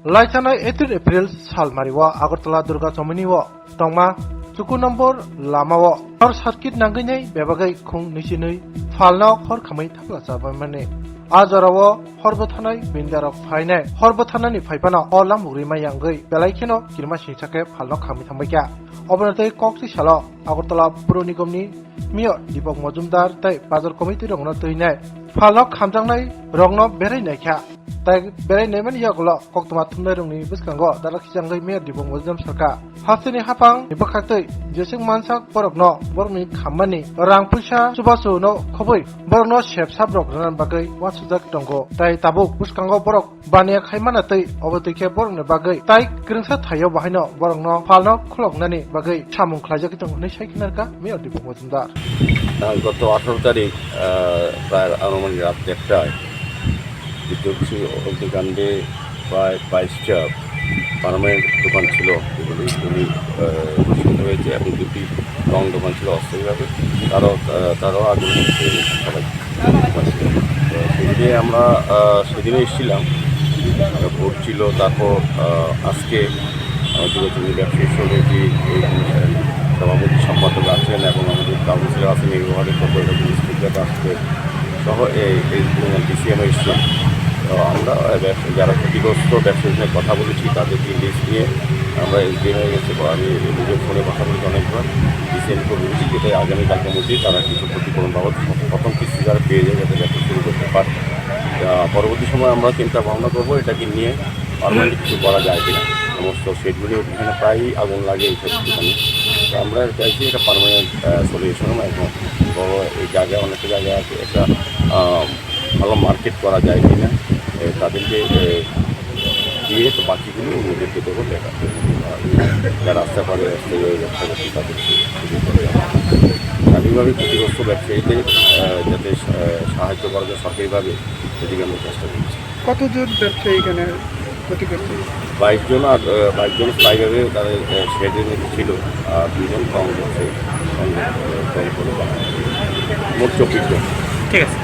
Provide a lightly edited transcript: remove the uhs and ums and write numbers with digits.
लाइथानाय 18 April सालमारिवा Agartala Durga चौमिनिवा तंमा चुकु number लामाव हर circuit नांगैनाय बेबागै खुं निसिनै फालनाव हर खामै थाब्ला जाबायमाने आजराव हरबो थानाय बिन्दारक फायनाय हरबो थानायनि फाइपाना अला मुग्रि मायांगै बेलायखेनो किरमा सिंसाके फालनाव खामै थांबायका अबनतै कक्सि साल आगरतला पुर निगमनि मेयर दीपक मजुमदार तै बाजार कमिटि रंगनो तैनाय फालनाव खामजांनाय रंनो बेरायनायखा ताई बेरायनायमोन यागल कक्तमा थुमनाय रंनि बिस्कांगो दालाखिजांगै मेयर दीपक मजुमदार सरका हाफतेनि हाफां निबखातै जेसिं मानसाक बरकनो बरकनि खामानि रां फैसा सुबासुनो खबै बरकनो सेबसाब रगरनान बागै वासुजाक दंगो ताई ताबुक बिस्कांगो बरक बानिया खायमानातै अबतैखे बरकनि बागै ताई ग्रेंसा थायो बाहायनो बरकनो फालनो खुलगनानि बागै सामुं ख्लायजाखि दं नै साइखिनारका मेयर दीपक मजुमदार গত 18 তারিখ প্রায় আনুমানিক রাত 1টায় বিদ্যুৎ অগ্নিকাণ্ডে প্রায় 22টা পারমানেন্ট দোকান ছিল এগুলি নষ্ট হয়েছে এবং দুটি রং দোকান ছিল অস্থায়ীভাবে তারও আগুন সবাই সেদিনে আমরা সেদিনে এসেছিলাম ভোট ছিল তারপর আজকে আমাদের ব্যবসায়ী সমিতি সভাপতি সম্পাদক আছেন এবং আমাদের কাউন্সিলর আছেন এই ওয়ার্ডের স্পিকার আসছে সহ এই ডিসিএম এসছেন। তো আমরা যারা ক্ষতিগ্রস্ত ব্যবসায়ীদের কথা বলেছি তাদেরকে লিস্ট নিয়ে আমরা এসডিএম হয়ে গেছে আমি নিজের ফোনে কথা বলেছি অনেকবার ডিসিএমকে বলেছি যেটা আগামীকালকের মধ্যেই তারা কিছু ক্ষতিপূরণ বাবদ প্রথম কিস্তি যারা পেয়ে যায় যাতে ব্যবসা শুরু করতে পারে। পরবর্তী সময় আমরা চিন্তা ভাবনা করবো এটাকে নিয়ে পারমানেন্ট কিছু করা যায় কিনা। সমস্ত সেটগুলি এখানে প্রায়ই আগুন লাগে এই সেটগুলি তো আমরা চাইছি এটা পারমানেন্ট সলিউশন এখন বড় এই জায়গায় অনেকটা জায়গায় আছে একটা ভালো মার্কেট করা যায় কিনা তাদেরকে দিয়ে তো বাকিগুলো নিজেদেরকে দেবো দেখা যারা রাস্তা পারে রাস্তায় ব্যবসা করছে তাদেরকে স্বাধীনভাবে ক্ষতিগ্রস্ত ব্যবসায়ীদের যাতে সাহায্য করা যায় সরকারিভাবে সেদিকে আমরা চেষ্টা করছি। কতজন ব্যবসায়ী এখানে ক্ষতিগ্রস্ত? 22 জন আর 22 জন স্থায়ীভাবে তাদের শেডের মধ্যে ছিল আর 2 জন কম করছে মোট 24 জন। ঠিক আছে।